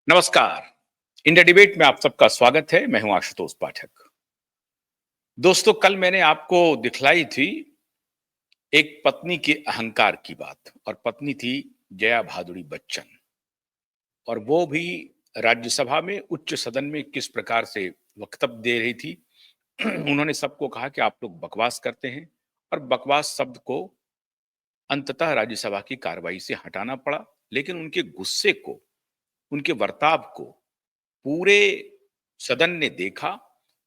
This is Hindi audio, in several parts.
नमस्कार। इंडिया डिबेट में आप सबका स्वागत है। मैं हूं आशुतोष पाठक। दोस्तों, कल मैंने आपको दिखलाई थी एक पत्नी के अहंकार की बात, और पत्नी थी जया भादुड़ी बच्चन। और वो भी राज्यसभा में उच्च सदन में किस प्रकार से वक्तव्य दे रही थी। उन्होंने सबको कहा कि आप लोग बकवास करते हैं, और बकवास शब्द को अंततः राज्यसभा की कार्रवाई से हटाना पड़ा। लेकिन उनके गुस्से को, उनके बर्ताव को पूरे सदन ने देखा,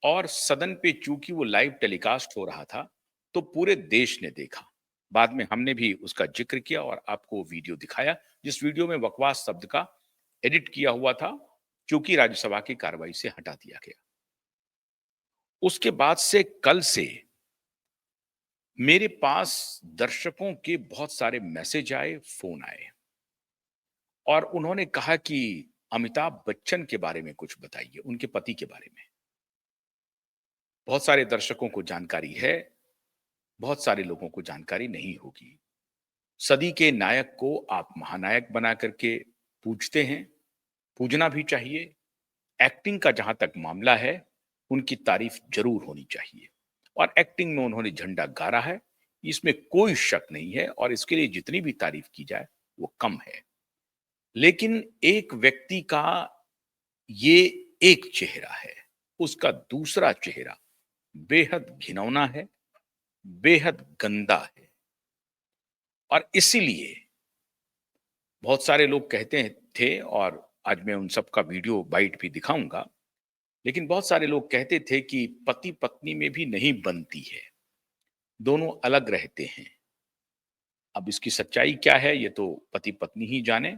और सदन पे चूंकि वो लाइव टेलीकास्ट हो रहा था तो पूरे देश ने देखा। बाद में हमने भी उसका जिक्र किया और आपको वो वीडियो दिखाया, जिस वीडियो में बकवास शब्द का एडिट किया हुआ था, क्योंकि राज्यसभा की कार्रवाई से हटा दिया गया। उसके बाद से कल से मेरे पास दर्शकों के बहुत सारे मैसेज आए, फोन आए, और उन्होंने कहा कि अमिताभ बच्चन के बारे में कुछ बताइए, उनके पति के बारे में। बहुत सारे दर्शकों को जानकारी है, बहुत सारे लोगों को जानकारी नहीं होगी। सदी के नायक को आप महानायक बना करके पूजते हैं, पूजना भी चाहिए। एक्टिंग का जहां तक मामला है, उनकी तारीफ जरूर होनी चाहिए, और एक्टिंग में उन्होंने झंडा गाड़ा है, इसमें कोई शक नहीं है, और इसके लिए जितनी भी तारीफ की जाए वो कम है। लेकिन एक व्यक्ति का ये एक चेहरा है, उसका दूसरा चेहरा बेहद घिनौना है, बेहद गंदा है। और इसीलिए बहुत सारे लोग कहते थे, और आज मैं उन सब का वीडियो बाइट भी दिखाऊंगा, लेकिन बहुत सारे लोग कहते थे कि पति पत्नी में भी नहीं बनती है, दोनों अलग रहते हैं। अब इसकी सच्चाई क्या है ये तो पति पत्नी ही जाने,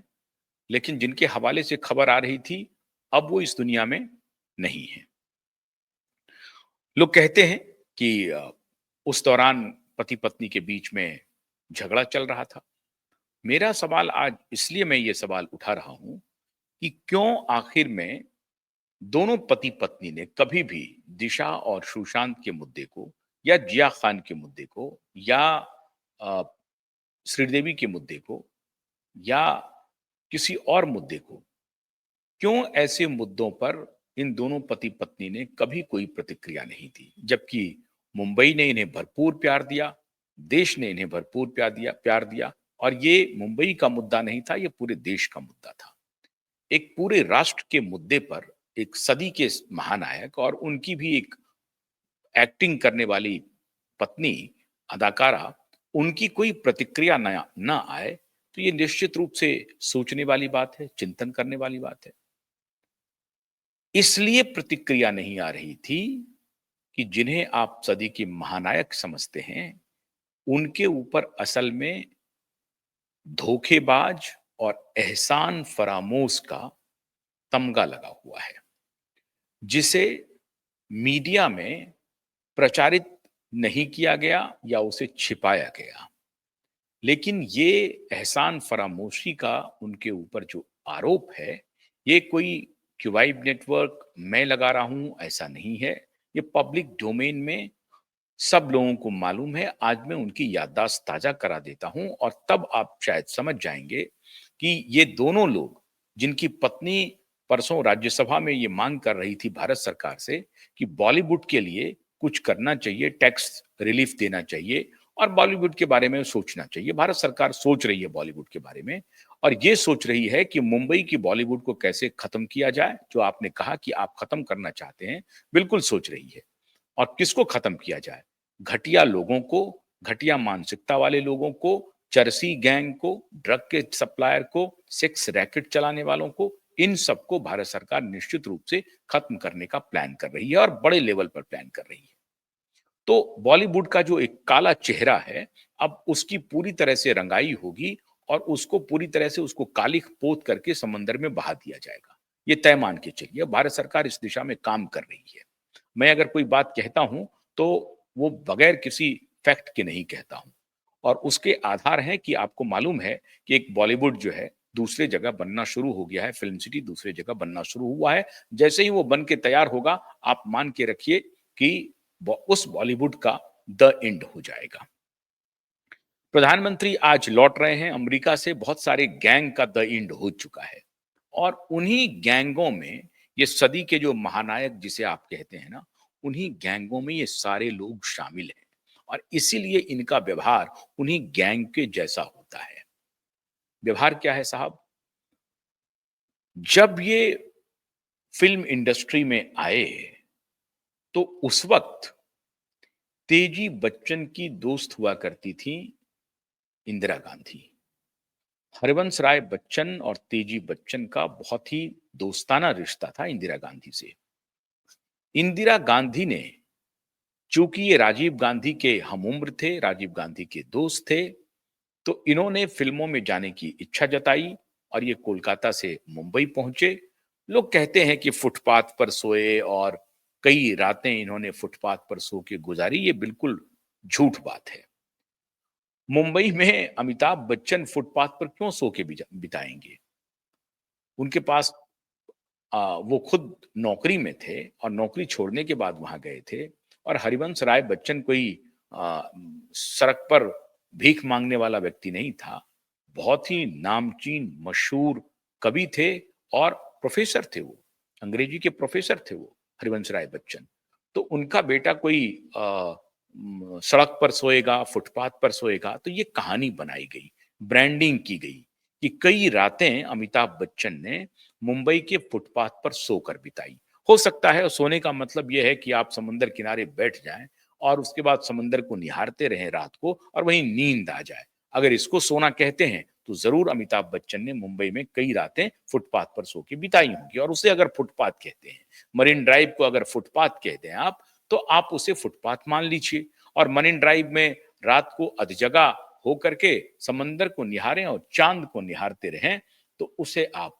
लेकिन जिनके हवाले से खबर आ रही थी, अब वो इस दुनिया में नहीं है। लोग कहते हैं कि उस दौरान पति पत्नी के बीच में झगड़ा चल रहा था। मेरा सवाल आज इसलिए मैं ये सवाल उठा रहा हूं कि क्यों आखिर में दोनों पति पत्नी ने कभी भी दिशा और सुशांत के मुद्दे को, या जिया खान के मुद्दे को, या अ, श्रीदेवी के मुद्दे को, या किसी और मुद्दे को, क्यों ऐसे मुद्दों पर इन दोनों पति पत्नी ने कभी कोई प्रतिक्रिया नहीं दी, जबकि मुंबई ने इन्हें भरपूर प्यार दिया, देश ने इन्हें भरपूर प्यार दिया। और ये मुंबई का मुद्दा नहीं था, ये पूरे देश का मुद्दा था। एक पूरे राष्ट्र के मुद्दे पर एक सदी के महानायक और उनकी भी एक एक्टिंग करने वाली पत्नी, अदाकारा, उनकी कोई प्रतिक्रिया ना आए, तो ये निश्चित रूप से सोचने वाली बात है, चिंतन करने वाली बात है। इसलिए प्रतिक्रिया नहीं आ रही थी कि जिन्हें आप सदी के महानायक समझते हैं, उनके ऊपर असल में धोखेबाज और एहसान फरामोश का तमगा लगा हुआ है, जिसे मीडिया में प्रचारित नहीं किया गया या उसे छिपाया गया। लेकिन ये एहसान फरामोशी का उनके ऊपर जो आरोप है, ये कोई क्यूबाइब नेटवर्क मैं लगा रहा हूं ऐसा नहीं है। ये पब्लिक डोमेन में सब लोगों को मालूम है। आज मैं उनकी याददाश्त ताजा करा देता हूं, और तब आप शायद समझ जाएंगे कि ये दोनों लोग, जिनकी पत्नी परसों राज्यसभा में ये मांग कर रही थी भारत सरकार से कि बॉलीवुड के लिए कुछ करना चाहिए, टैक्स रिलीफ देना चाहिए, और बॉलीवुड के बारे में सोचना चाहिए। भारत सरकार सोच रही है बॉलीवुड के बारे में, और ये सोच रही है कि मुंबई की बॉलीवुड को कैसे खत्म किया जाए, जो आपने कहा कि आप खत्म करना चाहते हैं, बिल्कुल सोच रही है। और किसको खत्म किया जाए? घटिया लोगों को, घटिया मानसिकता वाले लोगों को, चरसी गैंग को, ड्रग के सप्लायर को, सेक्स रैकेट चलाने वालों को, इन सबको भारत सरकार निश्चित रूप से खत्म करने का प्लान कर रही है, और बड़े लेवल पर प्लान कर रही है। तो बॉलीवुड का जो एक काला चेहरा है, अब उसकी पूरी तरह से रंगाई होगी, और उसको पूरी तरह से उसको कालिख पोत करके समंदर में बहा दिया जाएगा। ये तय मान के चलिए, भारत सरकार इस दिशा में काम कर रही है। मैं अगर कोई बात कहता हूं तो वो बगैर किसी फैक्ट के नहीं कहता हूं, और उसके आधार हैं कि आपको मालूम है कि एक बॉलीवुड जो है दूसरे जगह बनना शुरू हो गया है, फिल्म सिटी दूसरे जगह बनना शुरू हुआ है। जैसे ही वो बन के तैयार होगा, आप मान के रखिए कि उस बॉलीवुड का द एंड हो जाएगा। प्रधानमंत्री आज लौट रहे हैं अमेरिका से, बहुत सारे गैंग का द एंड हो चुका है, और उन्हीं गैंगों में ये सदी के जो महानायक जिसे आप कहते हैं ना, उन्हीं गैंगों में ये सारे लोग शामिल हैं और इसीलिए इनका व्यवहार उन्हीं गैंग के जैसा होता है। व्यवहार क्या है साहब? जब ये फ़िल्म इंडस्ट्री में आए, तो उस वक़्त तेजी बच्चन की दोस्त हुआ करती थी इंदिरा गांधी। हरिवंश राय बच्चन और तेजी बच्चन का बहुत ही दोस्ताना रिश्ता था इंदिरा गांधी से। इंदिरा गांधी ने, चूंकि ये राजीव गांधी के हमउम्र थे, राजीव गांधी के दोस्त थे, तो इन्होंने फिल्मों में जाने की इच्छा जताई और ये कोलकाता से मुंबई पहुंचे। लोग कहते हैं कि फुटपाथ पर सोए और कई रातें इन्होंने फुटपाथ पर सो के गुजारी। ये बिल्कुल झूठ बात है। मुंबई में अमिताभ बच्चन फुटपाथ पर क्यों सो के बिताएंगे? उनके पास वो खुद नौकरी में थे और नौकरी छोड़ने के बाद वहां गए थे। और हरिवंश राय बच्चन कोई सड़क पर भीख मांगने वाला व्यक्ति नहीं था। बहुत ही नामचीन मशहूर कवि थे और प्रोफेसर थे वो, अंग्रेजी के प्रोफेसर थे वो, हरिवंश राय बच्चन। तो उनका बेटा कोई सड़क पर सोएगा, फुटपाथ पर सोएगा, तो ये कहानी बनाई गई, ब्रांडिंग की गई कि कई रातें अमिताभ बच्चन ने मुंबई के फुटपाथ पर सोकर बिताई। हो सकता है सोने का मतलब यह है कि आप समुद्र किनारे बैठ जाएं और उसके बाद समुद्र को निहारते रहें रात को और वहीं नींद आ जाए। अगर इसको सोना कहते हैं तो जरूर अमिताभ बच्चन ने मुंबई में कई रातें फुटपाथ पर सो के बिताई होंगी। और उसे अगर फुटपाथ कहते हैं, मरीन ड्राइव को अगर फुटपाथ कहते हैं आप, तो आप उसे फुटपाथ मान लीजिए। और मरीन ड्राइव में रात को अधजगा होकर के समंदर को निहारें और चांद को निहारते रहें, तो उसे आप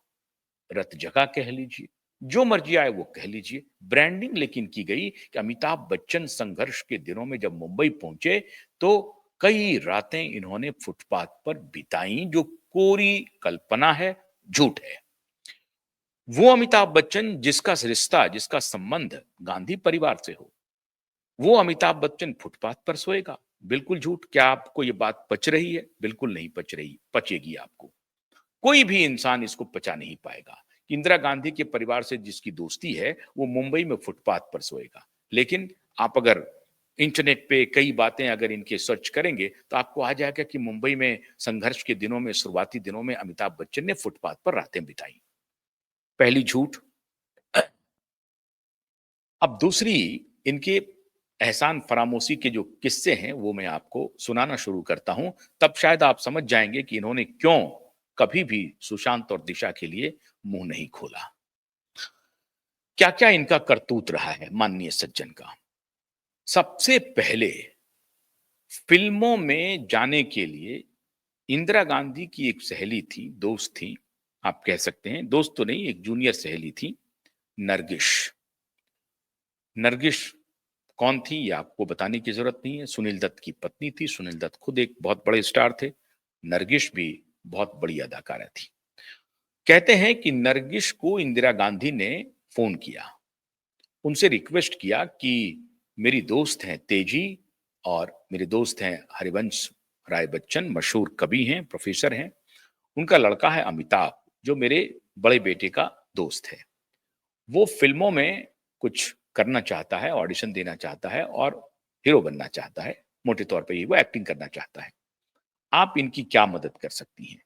रत जगह कह लीजिए, जो मर्जी आए वो कह लीजिए। ब्रांडिंग लेकिन की गई कि अमिताभ बच्चन संघर्ष के दिनों में जब मुंबई पहुंचे, तो कई रातें इन्होंने फुटपाथ पर बिताई, जो कोरी कल्पना है, झूठ है। वो अमिताभ बच्चन जिसका रिश्ता, जिसका संबंध गांधी परिवार से हो, वो अमिताभ बच्चन फुटपाथ पर सोएगा? बिल्कुल झूठ। क्या आपको ये बात पच रही है? बिल्कुल नहीं पच रही, पचेगी आपको। कोई भी इंसान इसको पचा नहीं पाएगा कि इंदिरा गांधी के परिवार से जिसकी दोस्ती है, वो मुंबई में फुटपाथ पर सोएगा। लेकिन आप अगर इंटरनेट पे कई बातें अगर इनके सर्च करेंगे, तो आपको आ जाएगा कि मुंबई में संघर्ष के दिनों में, शुरुआती दिनों में अमिताभ बच्चन ने फुटपाथ पर रातें बिताई। पहली झूठ। अब दूसरी, इनके एहसान फरामोशी के जो किस्से हैं वो मैं आपको सुनाना शुरू करता हूं। तब शायद आप समझ जाएंगे कि इन्होंने क्यों कभी भी सुशांत और दिशा के लिए मुंह नहीं खोला। क्या क्या इनका करतूत रहा है माननीय सज्जन का। सबसे पहले, फिल्मों में जाने के लिए इंदिरा गांधी की एक सहेली थी, दोस्त थी, आप कह सकते हैं, दोस्त तो नहीं, एक जूनियर सहेली थी, नरगिस। नरगिस कौन थी ये आपको बताने की जरूरत नहीं है। सुनील दत्त की पत्नी थी। सुनील दत्त खुद एक बहुत बड़े स्टार थे। नरगिस भी बहुत बड़ी अदाकारा थी। कहते हैं कि नरगिस को इंदिरा गांधी ने फोन किया, उनसे रिक्वेस्ट किया कि मेरी दोस्त हैं तेजी और मेरे दोस्त हैं हरिवंश राय बच्चन, मशहूर कवि हैं, प्रोफेसर हैं, उनका लड़का है अमिताभ, जो मेरे बड़े बेटे का दोस्त है। वो फिल्मों में कुछ करना चाहता है, ऑडिशन देना चाहता है और हीरो बनना चाहता है। मोटे तौर पे ये वो एक्टिंग करना चाहता है। आप इनकी क्या मदद कर सकती हैं?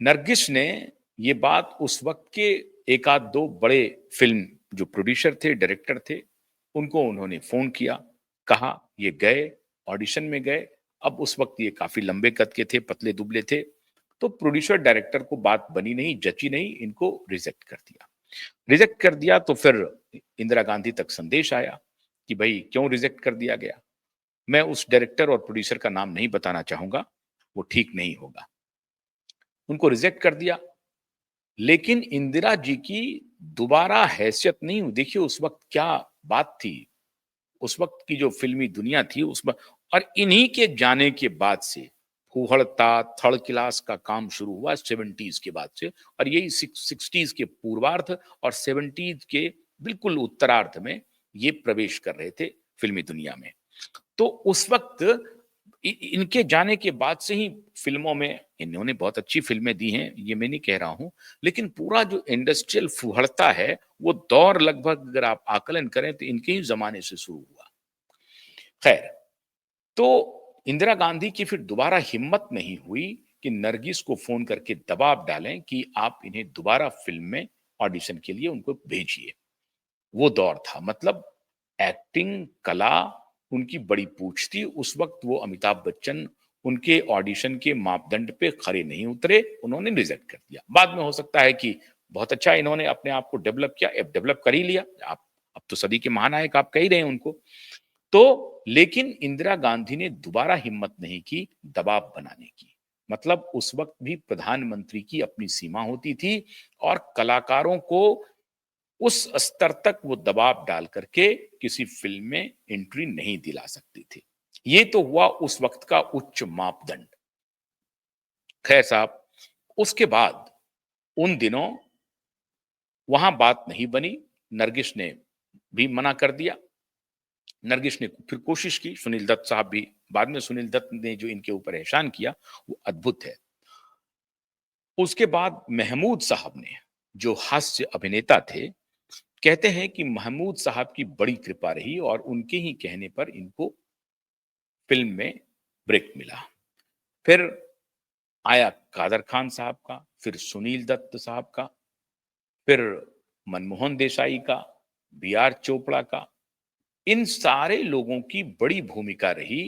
नरगिस ने ये बात उस वक्त के एक आध दो बड़े फिल्म जो प्रोड्यूसर थे, डायरेक्टर थे, उनको उन्होंने फोन किया, कहा, ये गए, ऑडिशन में गए। अब उस वक्त ये काफी लंबे कद के थे, पतले दुबले थे, तो प्रोड्यूसर डायरेक्टर को बात बनी नहीं, जची नहीं, इनको रिजेक्ट कर दिया। रिजेक्ट कर दिया तो फिर इंदिरा गांधी तक संदेश आया कि भाई क्यों रिजेक्ट कर दिया गया। मैं उस डायरेक्टर और प्रोड्यूसर का नाम नहीं बताना चाहूंगा, वो ठीक नहीं होगा। उनको रिजेक्ट कर दिया। लेकिन इंदिरा जी की दोबारा हैसियत नहीं हुई। देखिए उस वक्त क्या बात थी, उस वक्त की जो फिल्मी दुनिया थी उसमें, और इन्हीं के जाने के बाद से फूहड़ता थर्ड क्लास का काम शुरू हुआ 70s के बाद से। और यही 60s के पूर्वार्ध और 70s के बिल्कुल उत्तरार्ध में ये प्रवेश कर रहे थे फिल्मी दुनिया में। तो उस वक्त इनके जाने के बाद से ही फिल्मों में इन्होंने बहुत अच्छी फिल्में दी हैं, ये मैं नहीं कह रहा हूँ, लेकिन पूरा जो इंडस्ट्रियल फुहड़ता है, वो दौर लगभग अगर आप आकलन करें तो इनके ही ज़माने से शुरू हुआ। खैर, तो इंदिरा गांधी की फिर दोबारा हिम्मत नहीं हुई कि नरगिस को फ़ोन करके दबाव डालें कि आप इन्हें दोबारा फ़िल्म में ऑडिशन के लिए उनको भेजिए। वो दौर था, मतलब एक्टिंग कला उनकी बड़ी पूछ थी। उस वक्त वो अमिताभ बच्चन उनके ऑडिशन के मापदंड पे खरे नहीं उतरे, उन्होंने रिजेक्ट कर दिया। बाद में हो सकता है कि बहुत अच्छा इन्होंने अपने आप को डेवलप किया, अब डेवलप कर ही लिया। आप अब तो सदी के महानायक आप कह ही रहे हैं उनको। तो लेकिन इंदिरा गांधी ने दोबारा हिम्मत नहीं की दबाव बनाने की। मतलब उस वक्त भी प्रधानमंत्री की अपनी सीमा होती थी और कलाकारों को उस स्तर तक वो दबाव डाल करके किसी फिल्म में एंट्री नहीं दिला सकती थी। ये तो हुआ उस वक्त का उच्च मापदंड। खैर साहब, उसके बाद उन दिनों वहां बात नहीं बनी। नरगिस ने भी मना कर दिया। नरगिस ने फिर कोशिश की, सुनील दत्त साहब भी, बाद में सुनील दत्त ने जो इनके ऊपर एहसान किया वो अद्भुत है। उसके बाद महमूद साहब ने, जो हास्य अभिनेता थे, कहते हैं कि महमूद साहब की बड़ी कृपा रही और उनके ही कहने पर इनको फिल्म में ब्रेक मिला। फिर आया कादर खान साहब का, फिर सुनील दत्त साहब का, फिर मनमोहन देसाई का, बी आर चोपड़ा का। इन सारे लोगों की बड़ी भूमिका रही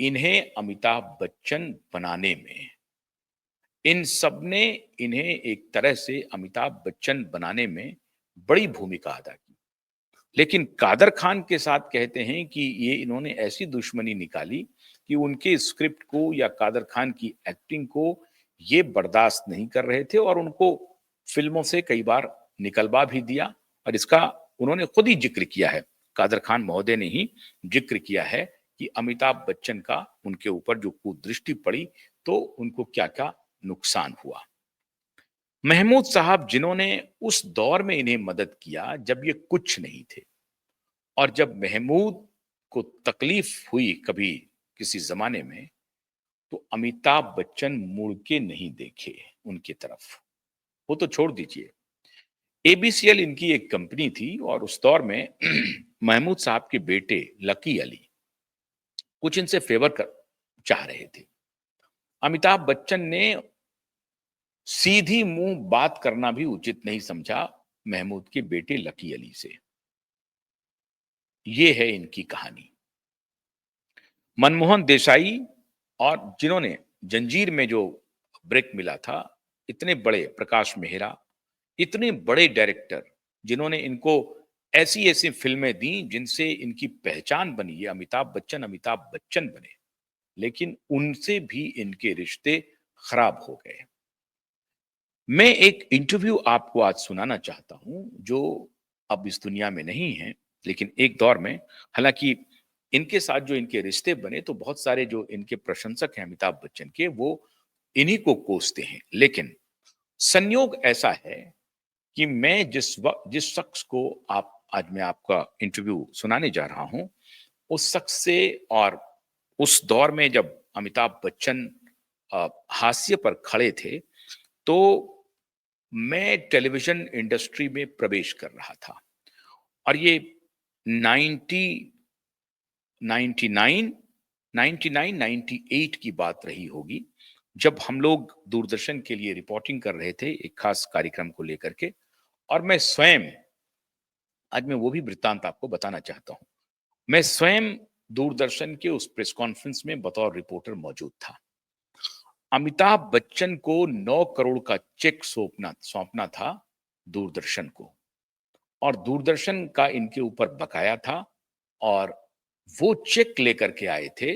इन्हें अमिताभ बच्चन बनाने में। इन सब ने इन्हें एक तरह से अमिताभ बच्चन बनाने में बड़ी भूमिका अदा की। लेकिन कादर खान के साथ कहते हैं कि ये इन्होंने ऐसी दुश्मनी निकाली कि उनके स्क्रिप्ट को या कादर खान की एक्टिंग को ये बर्दाश्त नहीं कर रहे थे और उनको फिल्मों से कई बार निकलवा भी दिया। और इसका उन्होंने खुद ही जिक्र किया है, कादर खान महोदय ने ही जिक्र किया है कि अमिताभ बच्चन का उनके ऊपर जो कुदृष्टि पड़ी तो उनको क्या क्या नुकसान हुआ। महमूद साहब, जिन्होंने उस दौर में इन्हें मदद किया जब ये कुछ नहीं थे, और जब महमूद को तकलीफ हुई कभी किसी जमाने में, तो अमिताभ बच्चन मुड़ के नहीं देखे उनकी तरफ। वो तो छोड़ दीजिए, एबीसीएल इनकी एक कंपनी थी और उस दौर में महमूद साहब के बेटे लकी अली कुछ इनसे फेवर कर चाह रहे थे। अमिताभ बच्चन ने सीधी मुंह बात करना भी उचित नहीं समझा महमूद के बेटे लकी अली से। ये है इनकी कहानी। मनमोहन देसाई, और जिन्होंने जंजीर में जो ब्रेक मिला था, इतने बड़े प्रकाश मेहरा, इतने बड़े डायरेक्टर जिन्होंने इनको ऐसी ऐसी फिल्में दी जिनसे इनकी पहचान बनी, ये अमिताभ बच्चन बने, लेकिन उनसे भी इनके रिश्ते खराब हो गए। मैं एक इंटरव्यू आपको आज सुनाना चाहता हूं जो अब इस दुनिया में नहीं है, लेकिन एक दौर में, हालांकि इनके साथ जो इनके रिश्ते बने तो बहुत सारे जो इनके प्रशंसक हैं अमिताभ बच्चन के, वो इन्हीं को कोसते हैं। लेकिन संयोग ऐसा है कि मैं जिस शख्स को आप आज मैं आपका इंटरव्यू सुनाने जा रहा हूं, उस शख्स से, और उस दौर में जब अमिताभ बच्चन हास्य पर खड़े थे, तो मैं टेलीविजन इंडस्ट्री में प्रवेश कर रहा था। और ये 90 99 99 98 की बात रही होगी, जब हम लोग दूरदर्शन के लिए रिपोर्टिंग कर रहे थे एक खास कार्यक्रम को लेकर के। और मैं स्वयं, आज मैं वो भी वृत्तांत आपको बताना चाहता हूं, मैं स्वयं दूरदर्शन के उस प्रेस कॉन्फ्रेंस में बतौर रिपोर्टर मौजूद था। अमिताभ बच्चन को 9 करोड़ का चेक सौंपना सौंपना था दूरदर्शन को, और दूरदर्शन का इनके ऊपर बकाया था। और वो चेक लेकर के आए थे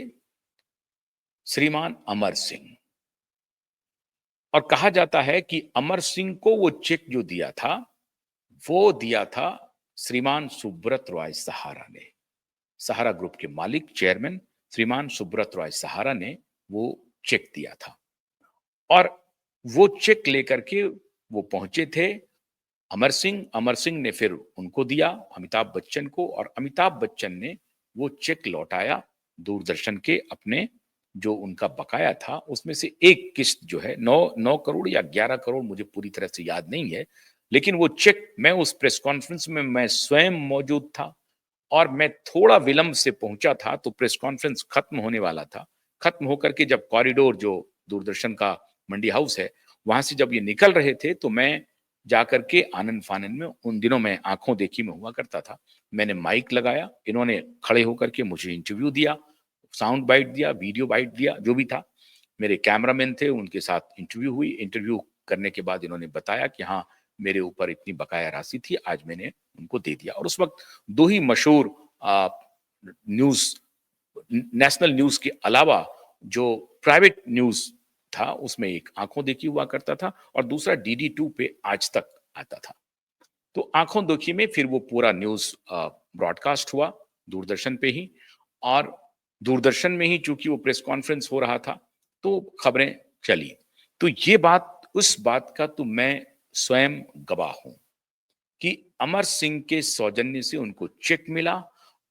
श्रीमान अमर सिंह। और कहा जाता है कि अमर सिंह को वो चेक जो दिया था, वो दिया था श्रीमान सुब्रत रॉय सहारा ने। सहारा ग्रुप के मालिक, चेयरमैन श्रीमान सुब्रत रॉय सहारा ने वो चेक दिया था। और वो चेक लेकर के वो पहुंचे थे अमर सिंह ने फिर उनको दिया, अमिताभ बच्चन को, और अमिताभ बच्चन ने वो चेक लौटाया दूरदर्शन के अपने जो उनका बकाया था, उसमें से एक किस्त जो है 9 करोड़ या 11 करोड़, मुझे पूरी तरह से याद नहीं है, लेकिन वो चेक मैं उस प्रेस कॉन्फ्रेंस में मैं स्वयं मौजूद था और मैं थोड़ा विलंब से पहुंचा था, तो प्रेस कॉन्फ्रेंस खत्म होने वाला था। खत्म होकर के जब कॉरिडोर, जो दूरदर्शन का मंडी हाउस है, वहां से जब ये निकल रहे थे, तो मैं जाकर के आनन-फानन में, उन दिनों मैं आंखों देखी में हुआ करता था। मैंने माइक लगाया, इन्होंने खड़े होकर के मुझे इंटरव्यू दिया, साउंड बाइट दिया, वीडियो बाइट दिया, जो भी था। मेरे कैमरामैन थे, उनके साथ इंटरव्यू हुई। इंटरव्यू करने के बाद इन्होंने बताया कि हाँ, मेरे ऊपर इतनी बकाया राशि थी, आज मैंने उनको दे दिया। और उस वक़्त 2 ही मशहूर न्यूज़, नेशनल न्यूज़ के अलावा जो प्राइवेट न्यूज़ था, उसमें एक आँखों देखी हुआ करता था और दूसरा डीडी 2 पे आज तक आता था। तो आँखों देखी में फिर वो पूरा न्यूज़ ब्रॉडकास्ट हुआ दूरदर्शन पे ही, और दूरदर्शन में ही चूँकि वो प्रेस कॉन्फ्रेंस हो रहा था, तो खबरें चली। तो ये बात, उस बात का तो मैं स्वयं गवाह हूँ कि अमर सिंह के सौजन्य से उनको चेक मिला,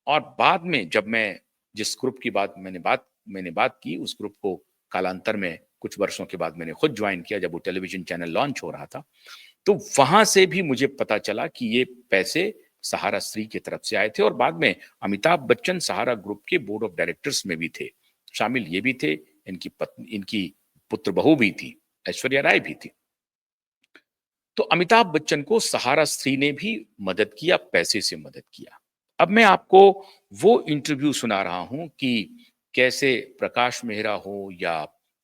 और बाद में जब मैं जिस ग्रुप की मैंने बात की, उस ग्रुप को कालांतर में कुछ वर्षों के बाद मैंने खुद ज्वाइन किया, जब वो टेलीविज़न चैनल लॉन्च हो रहा था। तो वहां से भी मुझे पता चला कि ये पैसे सहारा स्त्री की तरफ से आए थे, और बाद में अमिताभ बच्चन सहारा ग्रुप के बोर्ड ऑफ डायरेक्टर्स में भी थे शामिल। ये भी थे, इनकी पत्नी, इनकी पुत्र बहू भी थी, ऐश्वर्या राय भी थी। तो अमिताभ बच्चन को सहारा स्त्री ने भी मदद किया, पैसे से मदद किया। अब मैं आपको वो इंटरव्यू सुना रहा हूं कि कैसे प्रकाश मेहरा हो, या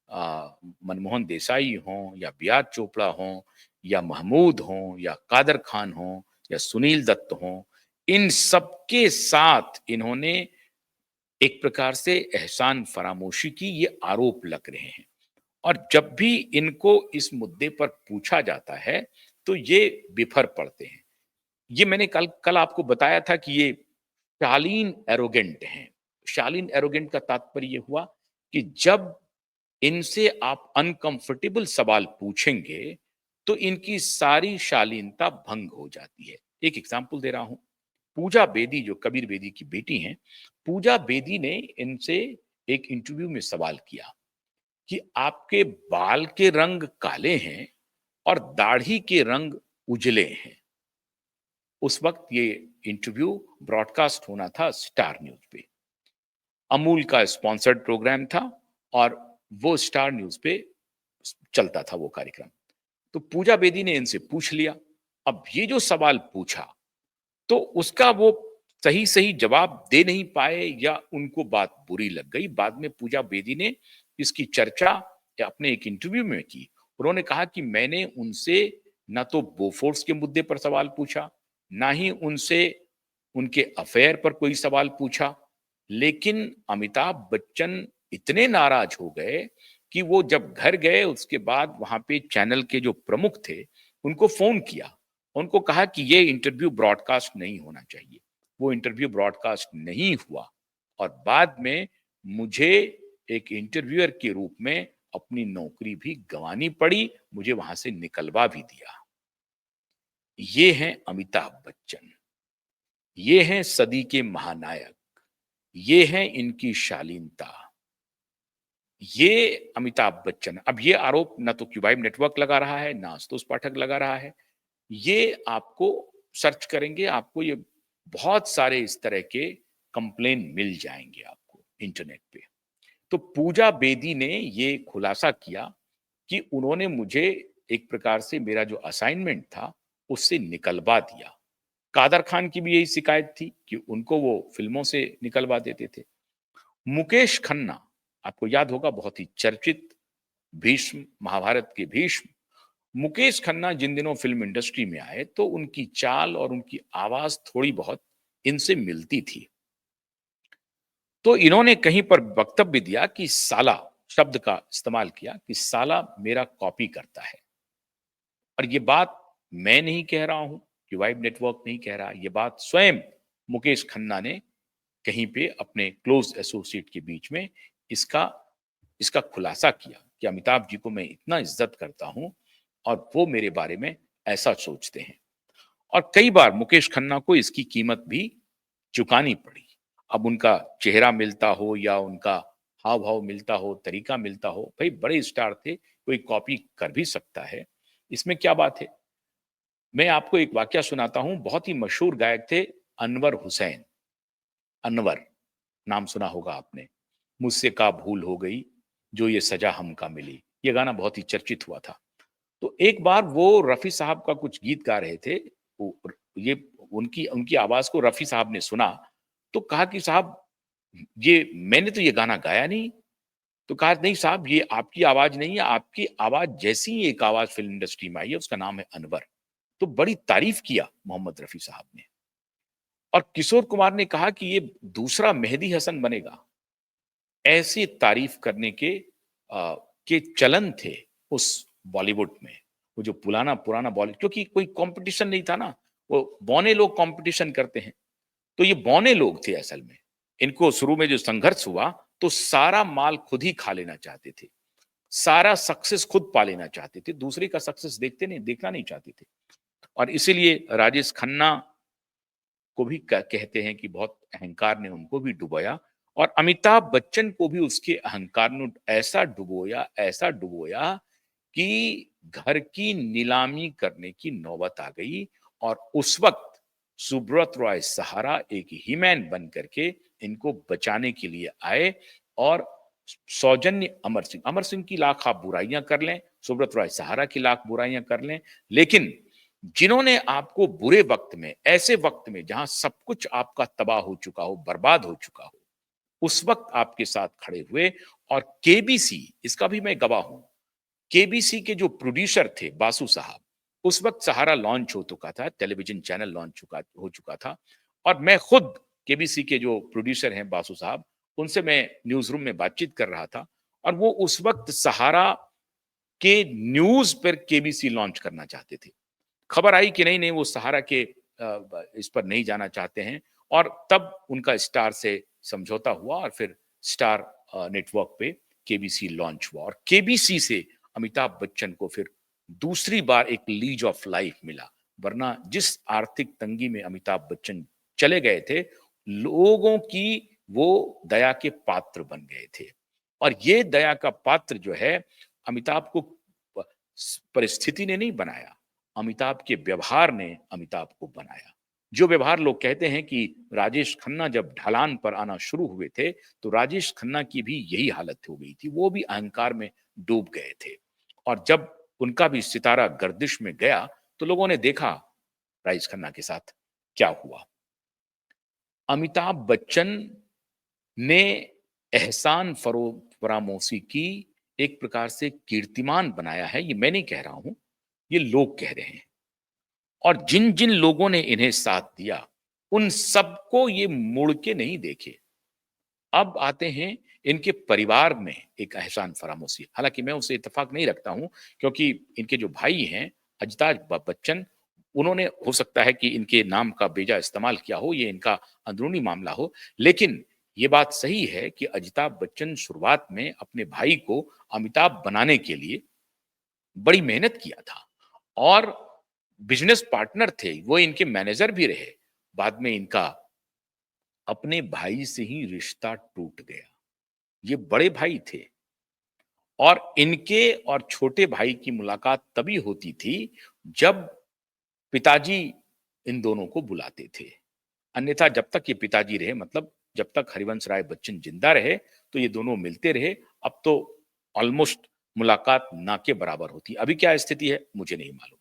मनमोहन देसाई हो, या बी आर चोपड़ा हो, या महमूद हो, या कादर खान हो, या सुनील दत्त हो, इन सबके साथ इन्होंने एक प्रकार से एहसान फरामोशी की, ये आरोप लग रहे हैं। और जब भी इनको इस मुद्दे पर पूछा जाता है, तो ये बिफर पड़ते हैं। ये मैंने कल कल आपको बताया था कि ये शालीन एरोगेंट हैं। शालीन एरोगेंट का तात्पर्य ये हुआ कि जब इनसे आप अनकंफर्टेबल सवाल पूछेंगे, तो इनकी सारी शालीनता भंग हो जाती है। एक एग्जांपल दे रहा हूं। पूजा बेदी, जो कबीर बेदी की बेटी हैं, पूजा बेदी ने इनसे एक इंटरव्यू में सवाल किया कि आपके बाल के रंग काले हैं और दाढ़ी के रंग उजले हैं। उस वक्त ये इंटरव्यू ब्रॉडकास्ट होना था स्टार न्यूज पे। अमूल का स्पॉन्सर्ड प्रोग्राम था, और वो स्टार न्यूज पे चलता था वो कार्यक्रम। तो पूजा बेदी ने इनसे पूछ लिया। अब ये जो सवाल पूछा, तो उसका वो सही सही जवाब दे नहीं पाए, या उनको बात बुरी लग गई। बाद में पूजा बेदी ने इसकी चर्चा अपने एक इंटरव्यू में की। उन्होंने कहा कि मैंने उनसे ना तो बोफोर्स के मुद्दे पर सवाल पूछा, ना ही उनसे उनके अफेयर पर कोई सवाल पूछा, लेकिन अमिताभ बच्चन इतने नाराज हो गए कि वो जब घर गए, उसके बाद वहां पे चैनल के जो प्रमुख थे, उनको फोन किया, उनको कहा कि ये इंटरव्यू ब्रॉडकास्ट नहीं होना चाहिए। वो इंटरव्यू ब्रॉडकास्ट नहीं हुआ, और बाद में मुझे एक इंटरव्यूअर के रूप में अपनी नौकरी भी गंवानी पड़ी, मुझे वहां से निकलवा भी दिया। ये हैं अमिताभ बच्चन, ये हैं सदी के महानायक, ये हैं इनकी शालीनता। ये अमिताभ बच्चन। अब ये आरोप ना तो क्यूबाइम नेटवर्क लगा रहा है, ना आशुतोष पाठक लगा रहा है। ये आपको सर्च करेंगे, आपको ये बहुत सारे इस तरह के कंप्लेन मिल जाएंगे आपको इंटरनेट पे। तो पूजा बेदी ने ये खुलासा किया कि उन्होंने मुझे एक प्रकार से मेरा जो असाइनमेंट था, उससे निकलवा दिया। कादर खान की भी यही शिकायत थी कि उनको वो फिल्मों से निकलवा देते थे। मुकेश खन्ना, आपको याद होगा, बहुत ही चर्चित भीष्म, महाभारत के भीष्म। मुकेश खन्ना जिन दिनों फिल्म इंडस्ट्री में आए, तो उनकी चाल और उनकी आवाज थोड़ी बहुत इनसे मिलती थी। तो इन्होंने कहीं पर वक्तव्य दिया कि साला शब्द का इस्तेमाल किया कि साला मेरा कॉपी करता है। और ये बात मैं नहीं कह रहा हूं, कि वाइब नेटवर्क नहीं कह रहा, ये बात स्वयं मुकेश खन्ना ने कहीं पे अपने क्लोज एसोसिएट के बीच में इसका इसका खुलासा किया कि अमिताभ जी को मैं इतना इज्जत करता हूं, और वो मेरे बारे में ऐसा सोचते हैं। और कई बार मुकेश खन्ना को इसकी कीमत भी चुकानी पड़ी। अब उनका चेहरा मिलता हो, या उनका हाव भाव मिलता हो, तरीका मिलता हो, भाई बड़े स्टार थे, कोई कॉपी कर भी सकता है, इसमें क्या बात है। मैं आपको एक वाकया सुनाता हूँ, बहुत ही मशहूर गायक थे अनवर हुसैन। अनवर नाम सुना होगा आपने। मुझसे का भूल हो गई, जो ये सजा हमका मिली, ये गाना बहुत ही चर्चित हुआ था। तो एक बार वो रफ़ी साहब का कुछ गीत गा रहे थे, वो ये उनकी उनकी आवाज़ को रफ़ी साहब ने सुना, तो कहा कि साहब ये मैंने तो ये गाना गाया नहीं। तो कहा नहीं साहब ये आपकी आवाज़ नहीं है, आपकी आवाज़ जैसी ही एक आवाज़ फ़िल्म इंडस्ट्री में आई है, उसका नाम है अनवर। तो बड़ी तारीफ़ किया मोहम्मद रफ़ी साहब ने। और किशोर कुमार ने कहा कि ये दूसरा मेहदी हसन बनेगा। ऐसी तारीफ़ करने के चलन थे उस बॉलीवुड में। वो जो पुराना क्योंकि कोई कॉम्पिटिशन नहीं था ना, वो बौने लोग कॉम्पिटिशन करते हैं। तो ये बौने लोग थे असल में। इनको शुरू में जो संघर्ष हुआ, तो सारा माल खुद ही खा लेना चाहते थे। सारा सक्सेस खुद पा लेना चाहते थे, दूसरे का सक्सेस देखना नहीं चाहते थे। और इसीलिए राजेश खन्ना को भी कहते हैं कि बहुत अहंकार ने उनको भी डुबोया और अमिताभ बच्चन को भी उसके अहंकार ने ऐसा डुबोया कि घर की नीलामी करने की नौबत आ गई। और उस वक्त सुब्रत रॉय सहारा एक हीमैन बन करके इनको बचाने के लिए आए। और सौजन्य अमर सिंह की लाख आप बुराइयां कर लें, सुब्रत रॉय सहारा की लाख बुराइयां कर लें, लेकिन जिन्होंने आपको बुरे वक्त में, ऐसे वक्त में जहां सब कुछ आपका तबाह हो चुका हो, बर्बाद हो चुका हो, उस वक्त आपके साथ खड़े हुए। और केबीसी, इसका भी मैं गवाह हूं, केबीसी के जो प्रोड्यूसर थे बासु साहब, उस वक्त सहारा लॉन्च हो चुका था, टेलीविजन चैनल लॉन्च हो चुका था। और मैं खुद केबीसी के जो प्रोड्यूसर हैं बासु साहब, उनसे मैं न्यूज रूम में बातचीत कर रहा था। और वो उस वक्त सहारा के न्यूज पर केबीसी लॉन्च करना चाहते थे। खबर आई कि नहीं नहीं वो सहारा के इस पर नहीं जाना चाहते हैं। और तब उनका स्टार से समझौता हुआ और फिर स्टार नेटवर्क पे केबीसी लॉन्च हुआ। और केबीसी से अमिताभ बच्चन को फिर दूसरी बार एक लीज ऑफ लाइफ मिला। वरना जिस आर्थिक तंगी में अमिताभ बच्चन चले गए थे, लोगों की वो दया के पात्र बन गए थे। और ये दया का पात्र जो है, अमिताभ को परिस्थिति ने नहीं बनाया, अमिताभ के व्यवहार ने अमिताभ को बनाया। जो व्यवहार, लोग कहते हैं कि राजेश खन्ना जब ढलान पर आना शुरू हुए थे, तो राजेश खन्ना की भी यही हालत हो गई थी, वो भी अहंकार में डूब गए थे। और जब उनका भी सितारा गर्दिश में गया, तो लोगों ने देखा राजेश खन्ना के साथ क्या हुआ। अमिताभ बच्चन ने एहसान फरामोशी की एक प्रकार से कीर्तिमान बनाया है। ये मैं नहीं कह रहा हूं, ये लोग कह रहे हैं। और जिन जिन लोगों ने इन्हें साथ दिया, उन सबको ये मुड़ के नहीं देखे। अब आते हैं इनके परिवार में एक एहसान फरामोशी। हालांकि मैं उससे इत्तेफाक नहीं रखता हूं, क्योंकि इनके जो भाई हैं अजिताभ बच्चन, उन्होंने हो सकता है कि इनके नाम का बेजा इस्तेमाल किया हो, ये इनका अंदरूनी मामला हो। लेकिन ये बात सही है कि अजिताभ बच्चन शुरुआत में अपने भाई को अमिताभ बनाने के लिए बड़ी मेहनत किया था। और बिजनेस पार्टनर थे, वो इनके मैनेजर भी रहे। बाद में इनका अपने भाई से ही रिश्ता टूट गया। ये बड़े भाई थे और इनके और छोटे भाई की मुलाकात तभी होती थी जब पिताजी इन दोनों को बुलाते थे। अन्यथा जब तक ये पिताजी रहे, मतलब जब तक हरिवंश राय बच्चन जिंदा रहे, तो ये दोनों मिलते रहे। अब तो ऑलमोस्ट मुलाकात ना के बराबर होती। अभी क्या स्थिति है मुझे नहीं मालूम,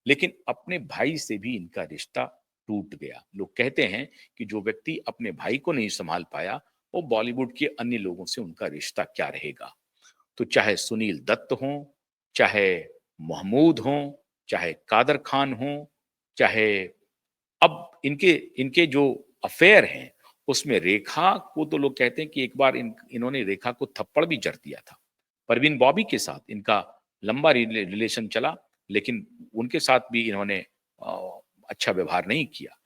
लेकिन अपने भाई से भी इनका रिश्ता टूट गया। लोग कहते हैं कि जो व्यक्ति अपने भाई को नहीं संभाल पाया, वो बॉलीवुड के अन्य लोगों से उनका रिश्ता क्या रहेगा। तो चाहे सुनील दत्त हो, चाहे महमूद हो, चाहे कादर खान हो, चाहे अब इनके इनके जो अफेयर हैं, उसमें रेखा को तो लोग कहते हैं कि एक बार इन्होंने रेखा को थप्पड़ भी जड़ दिया था। परवीन बॉबी के साथ इनका लंबा रिलेशन चला, लेकिन उनके साथ भी इन्होंने अच्छा व्यवहार नहीं किया।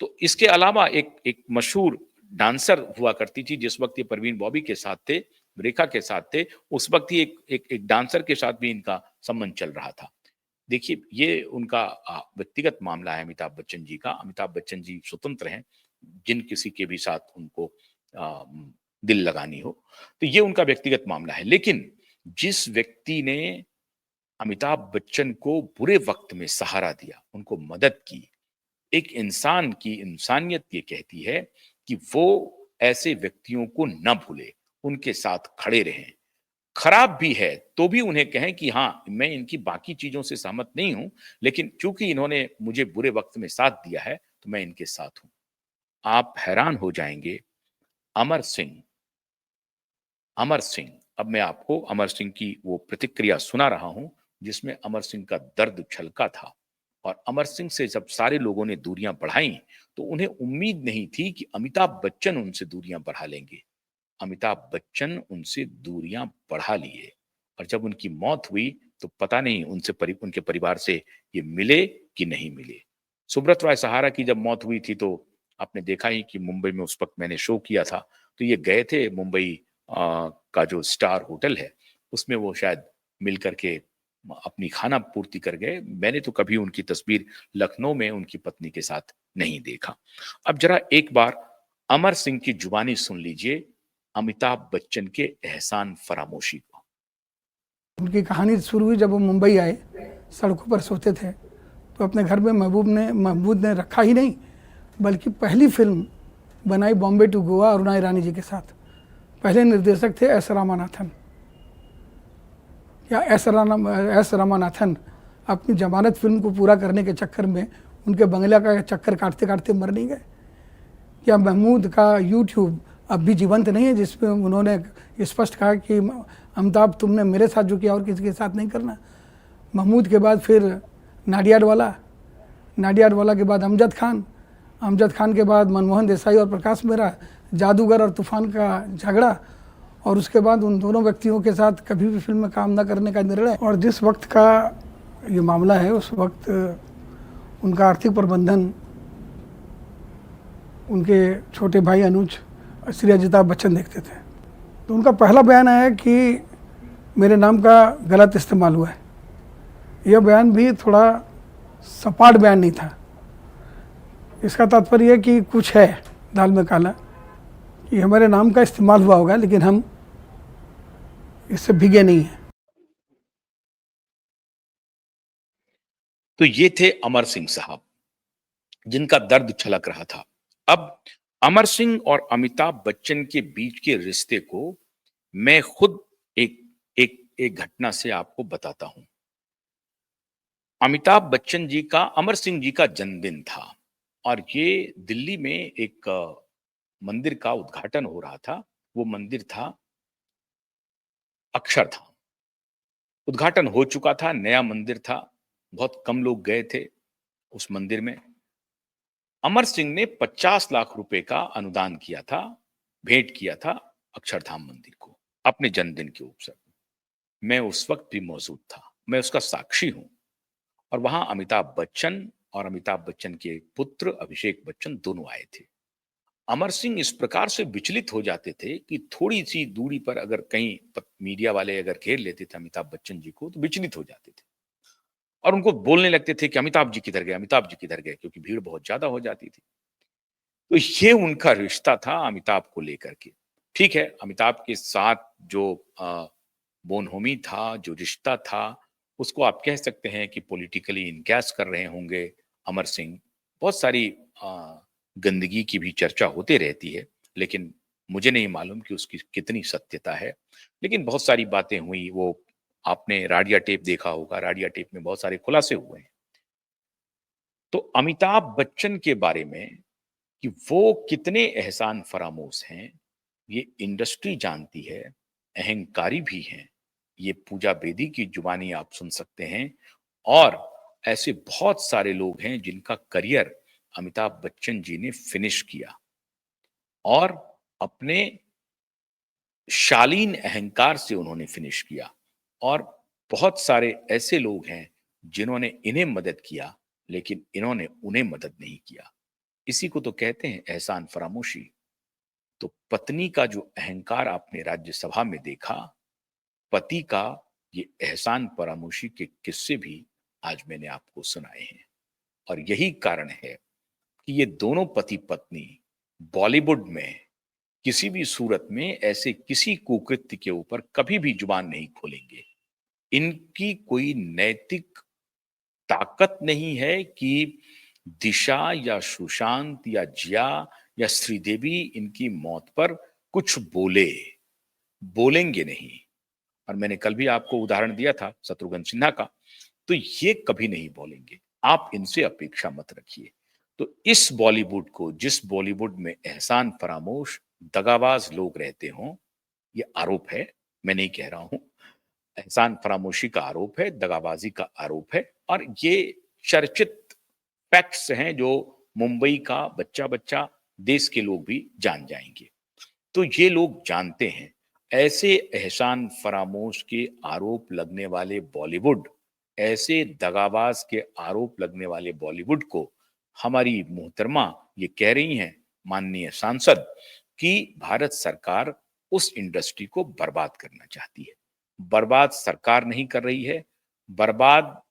तो इसके अलावा एक एक मशहूर डांसर हुआ करती थी, जिस वक्त ये परवीन बॉबी के साथ थे, रेखा के साथ थे, उस वक्त ही एक डांसर के साथ भी इनका संबंध चल रहा था। देखिए, ये उनका व्यक्तिगत मामला है अमिताभ बच्चन जी का। अमिताभ बच्चन जी स्वतंत्र हैं, जिन किसी के भी साथ उनको दिल लगानी हो, तो ये उनका व्यक्तिगत मामला है। लेकिन जिस व्यक्ति ने अमिताभ बच्चन को बुरे वक़्त में सहारा दिया, उनको मदद की, एक इंसान की इंसानियत ये कहती है कि वो ऐसे व्यक्तियों को ना भूले, उनके साथ खड़े रहें। खराब भी है, तो भी उन्हें कहें कि हाँ, मैं इनकी बाकी चीज़ों से सहमत नहीं हूँ, लेकिन चूँकि इन्होंने मुझे बुरे वक़्त में साथ दिया है, तो मैं इनके साथ हूँ। आप हैरान हो जाएँगे, अमर सिंह अमर सिंह, अब मैं आपको अमर सिंह की वो प्रतिक्रिया सुना रहा हूँ, जिसमें अमर सिंह का दर्द छलका था। और अमर सिंह से जब सारे लोगों ने दूरियां बढ़ाई, तो उन्हें उम्मीद नहीं थी कि अमिताभ बच्चन उनसे दूरियां बढ़ा लेंगे। अमिताभ बच्चन उनसे दूरियां बढ़ा लिए और जब उनकी मौत हुई, तो पता नहीं उनके परिवार से ये मिले कि नहीं मिले। सुब्रत राय सहारा की जब मौत हुई थी, तो आपने देखा ही कि मुंबई में उस वक्त मैंने शो किया था, तो ये गए थे मुंबई का जो स्टार होटल है, उसमें वो शायद मिल करके अपनी खाना पूर्ति कर गए। मैंने तो कभी उनकी तस्वीर लखनऊ में उनकी पत्नी के साथ नहीं देखा। अब जरा एक बार अमर सिंह की जुबानी सुन लीजिए अमिताभ बच्चन के एहसान फरामोशी को। उनकी कहानी शुरू हुई जब वो मुंबई आए, सड़कों पर सोते थे, तो अपने घर में महमूद ने रखा ही नहीं, बल्कि पहली फिल्म बनाई बॉम्बे टू गोवा अरुणा ईरानी जी के साथ। पहले निर्देशक थे एस रामानाथन। या एस रामानाथन अपनी जमानत फिल्म को पूरा करने के चक्कर में उनके बंगला का चक्कर काटते काटते मर नहीं गए? क्या महमूद का यूट्यूब अब भी जीवंत नहीं है, जिसमें उन्होंने स्पष्ट कहा कि अमिताभ तुमने मेरे साथ जो किया और किसी के साथ नहीं करना? महमूद के बाद फिर नाडियाडवाला के बाद अमजद खान के बाद मनमोहन देसाई और प्रकाश मेहरा, जादूगर और तूफान का झगड़ा, और उसके बाद उन दोनों व्यक्तियों के साथ कभी भी फिल्म में काम न करने का निर्णय। और जिस वक्त का ये मामला है, उस वक्त उनका आर्थिक प्रबंधन उनके छोटे भाई अनुज श्री अमिताभ बच्चन देखते थे। तो उनका पहला बयान आया कि मेरे नाम का गलत इस्तेमाल हुआ है। यह बयान भी थोड़ा सपाट बयान नहीं था। इसका तात्पर्य है कि कुछ है दाल में काला, कि हमारे नाम का इस्तेमाल हुआ होगा, लेकिन हम इससे भीगे नहीं हैं। तो ये थे अमर सिंह साहब, जिनका दर्द छलक रहा था। अब अमर सिंह और अमिताभ बच्चन के बीच के रिश्ते को मैं खुद एक एक एक घटना से आपको बताता हूं। अमिताभ बच्चन जी का अमर सिंह जी का जन्मदिन था और ये दिल्ली में एक मंदिर का उद्घाटन हो रहा था। वो मंदिर था अक्षरधाम। उद्घाटन हो चुका था, नया मंदिर था, बहुत कम लोग गए थे उस मंदिर में। अमर सिंह ने 50 लाख रुपए का अनुदान किया था, भेंट किया था अक्षरधाम मंदिर को अपने जन्मदिन के अवसर पर। मैं उस वक्त भी मौजूद था, मैं उसका साक्षी हूं। और वहां अमिताभ बच्चन और अमिताभ बच्चन के पुत्र अभिषेक बच्चन दोनों आए थे। अमर सिंह इस प्रकार से विचलित हो जाते थे कि थोड़ी सी दूरी पर अगर कहीं मीडिया वाले अगर घेर लेते थे अमिताभ बच्चन जी को, तो विचलित हो जाते थे और उनको बोलने लगते थे कि अमिताभ जी किधर गए, अमिताभ जी किधर गए, क्योंकि भीड़ बहुत ज्यादा हो जाती थी। तो ये उनका रिश्ता था अमिताभ को लेकर के। ठीक है, अमिताभ के साथ जो बोनहोमी था, जो रिश्ता था, उसको आप कह सकते हैं कि पॉलिटिकली इनकैश कर रहे होंगे अमर सिंह। बहुत सारी गंदगी की भी चर्चा होते रहती है, लेकिन मुझे नहीं मालूम कि उसकी कितनी सत्यता है। लेकिन बहुत सारी बातें हुई, वो आपने राडिया टेप देखा होगा, राडिया टेप में बहुत सारे खुलासे हुए हैं। तो अमिताभ बच्चन के बारे में कि वो कितने एहसान फरामोश हैं, ये इंडस्ट्री जानती है, अहंकारी भी हैं। ये पूजा बेदी की जुबानी आप सुन सकते हैं और ऐसे बहुत सारे लोग हैं जिनका करियर अमिताभ बच्चन जी ने फिनिश किया और अपने शालीन अहंकार से उन्होंने फिनिश किया। और बहुत सारे ऐसे लोग हैं जिन्होंने इन्हें मदद किया, लेकिन इन्होंने उन्हें मदद नहीं किया। इसी को तो कहते हैं एहसान फरामोशी। तो पत्नी का जो अहंकार आपने राज्यसभा में देखा, पति का ये एहसान फरामोशी के किस्से भी आज मैंने आपको सुनाए हैं। और यही कारण है कि ये दोनों पति पत्नी बॉलीवुड में किसी भी सूरत में ऐसे किसी कुकृत्य के ऊपर कभी भी जुबान नहीं खोलेंगे। इनकी कोई नैतिक ताकत नहीं है कि दिशा या सुशांत या जिया या श्रीदेवी इनकी मौत पर कुछ बोलेंगे नहीं। और मैंने कल भी आपको उदाहरण दिया था शत्रुघ्न सिन्हा का, तो ये कभी नहीं बोलेंगे। आप इनसे अपेक्षा मत रखिए। तो इस बॉलीवुड को, जिस बॉलीवुड में एहसान फरामोश दगाबाज लोग रहते हों, ये आरोप है, मैं नहीं कह रहा हूं, एहसान फरामोशी का आरोप है, दगाबाजी का आरोप है, और ये चर्चित फैक्ट्स हैं जो मुंबई का बच्चा बच्चा, देश के लोग भी जान जाएंगे। तो ये लोग जानते हैं, ऐसे एहसान फरामोश के आरोप लगने वाले बॉलीवुड, ऐसे दगाबाज के आरोप लगने वाले बॉलीवुड को हमारी मोहतरमा ये कह रही हैं, माननीय सांसद, कि भारत सरकार उस इंडस्ट्री को बर्बाद करना चाहती है। बर्बाद सरकार नहीं कर रही है, बर्बाद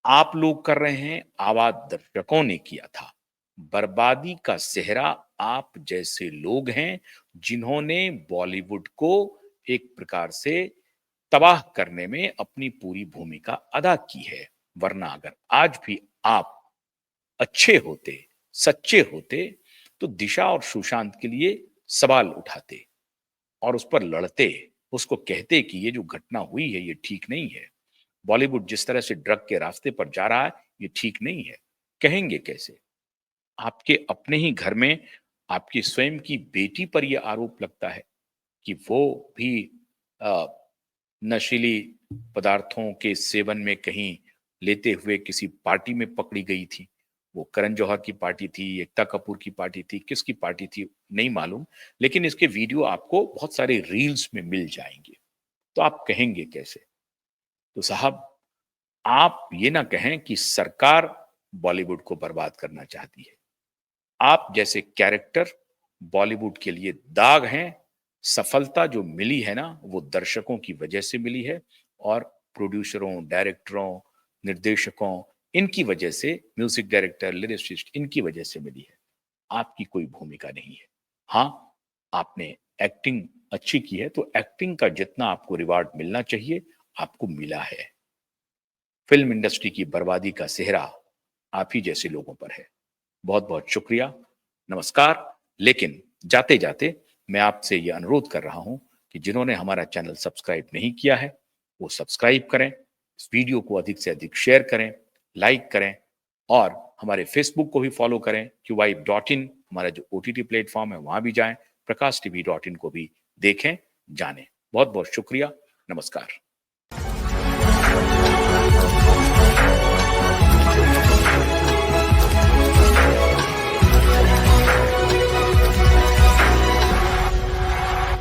आप लोग कर रहे हैं, आवाज दर्शकों ने किया था। बर्बादी का सेहरा आप जैसे लोग हैं, जिन्होंने बॉलीवुड को एक प्रकार से तबाह करने में अपनी पूरी भूमिका अदा की है। वरना अगर आज भी आप अच्छे होते, सच्चे होते, तो दिशा और सुशांत के लिए सवाल उठाते और उस पर लड़ते, उसको कहते कि ये जो घटना हुई है ये ठीक नहीं है। बॉलीवुड जिस तरह से ड्रग के रास्ते पर जा रहा है ये ठीक नहीं है। कहेंगे कैसे? आपके अपने ही घर में आपकी स्वयं की बेटी पर यह आरोप लगता है कि वो भी अ, नशीली पदार्थों के सेवन में कहीं लेते हुए किसी पार्टी में पकड़ी गई थी। वो करण जौहर की पार्टी थी, एकता कपूर की पार्टी थी, किसकी पार्टी थी नहीं मालूम, लेकिन इसके वीडियो आपको बहुत सारे रील्स में मिल जाएंगे। तो आप कहेंगे कैसे? तो साहब, आप ये ना कहें कि सरकार बॉलीवुड को बर्बाद करना चाहती है। आप जैसे कैरेक्टर बॉलीवुड के लिए दाग हैं। सफलता जो मिली है ना, वो दर्शकों की वजह से मिली है और प्रोड्यूसरों, डायरेक्टरों, निर्देशकों, इनकी वजह से, म्यूजिक डायरेक्टर, लिरिसिस्ट, इनकी वजह से मिली है। आपकी कोई भूमिका नहीं है। हाँ, आपने एक्टिंग अच्छी की है, तो एक्टिंग का जितना आपको रिवार्ड मिलना चाहिए, आपको मिला है। फिल्म इंडस्ट्री की बर्बादी का सेहरा आप ही जैसे लोगों पर है। बहुत बहुत शुक्रिया, नमस्कार। लेकिन जाते जाते मैं आपसे यह अनुरोध कर रहा हूं कि जिन्होंने हमारा चैनल सब्सक्राइब नहीं किया है वो सब्सक्राइब करें, इस वीडियो को अधिक से अधिक शेयर करें, लाइक करें और हमारे फेसबुक को भी फॉलो करें, qvibe.in हमारा जो OTT प्लेटफॉर्म है वहां भी जाएं, prakashtv.in को भी देखें, जानें। बहुत बहुत शुक्रिया, नमस्कार।